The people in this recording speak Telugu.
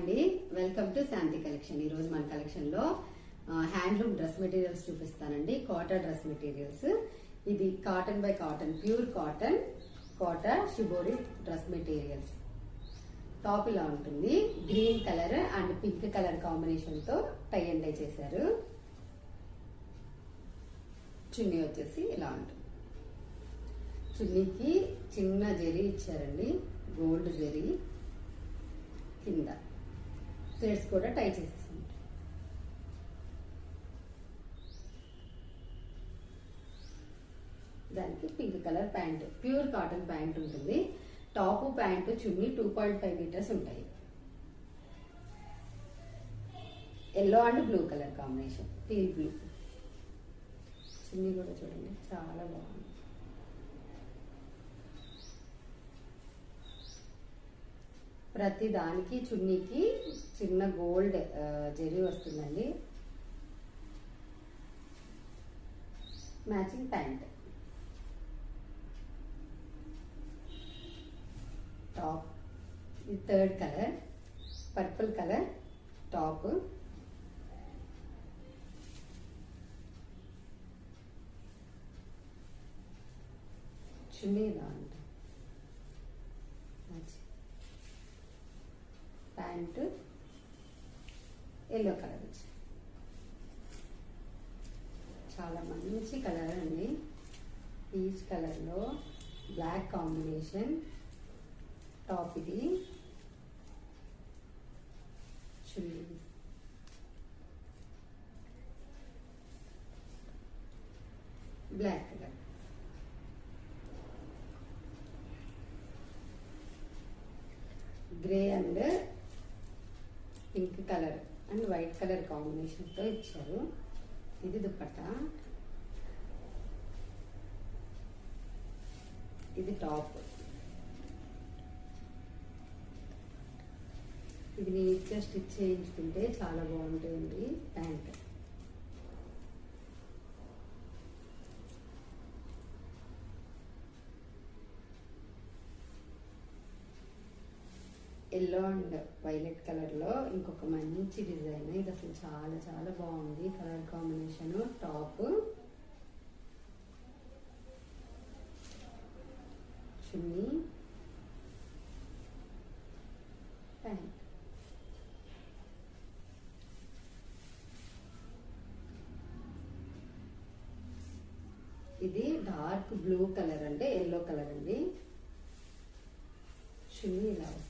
అండి, వెల్కమ్ టు శాంతి కలెక్షన్. ఈ రోజు మన కలెక్షన్ లో హ్యాండ్లూమ్ డ్రెస్ మెటీరియల్స్ చూపిస్తానండి. Kota dress materials. ఇది cotton by cotton, pure cotton Kota shibori dress materials. Top ఇలా ఉంటుంది, green colour and pink colour combination తో టై అండ్ డై చేశారు. చున్నీ వచ్చేసి ఇలా ఉంటుంది. చున్నీకి చిన్న జరీ ఇచ్చారండి, గోల్డ్ జరీ. కింద థ్రెడ్స్ కూడా టై చేసేసాను. దానికి pink colour pant, pure cotton pant ఉంటుంది. టాప్ ప్యాంట్ చున్నీ 2.5 మీటర్స్ ఉంటాయి. Yellow and blue colour combination, teal blue. Chunni కూడా చూడండి, చాలా బాగుంది. ప్రతి దానికి చున్నీకి చిన్న గోల్డ్ జరీ వస్తుందండి. మ్యాచింగ్ ప్యాంట్, టాప్ ఇది third colour, purple colour top. Chunni ఇలా ఉంటుంది. ప్యాంట్ ఎల్లో కలర్ వచ్చి చాలా మంచి కలర్ అండి. పీచ్ కలర్ లో బ్లాక్ కాంబినేషన్ టాప్. ఇది chunni black colour. Grey and pink colour and white colour combination తో ఇచ్చారు. ఇది దుపట్టా, ఇది టాప్. ఇది నీట్గా స్టిచ్ చేయించుకుంటే చాలా బాగుంటుంది. Pant yellow and violet colour లో ఇంకొక మంచి డిజైన్. ఇది అసలు చాలా చాలా బాగుంది కలర్ కాంబినేషన్. టాప్, చున్నీ, ప్యాంట్. ఇది డార్క్ బ్లూ కలర్ అంటే ఎల్లో కలర్ అండి. చున్నీ ఇలా వస్తుంది.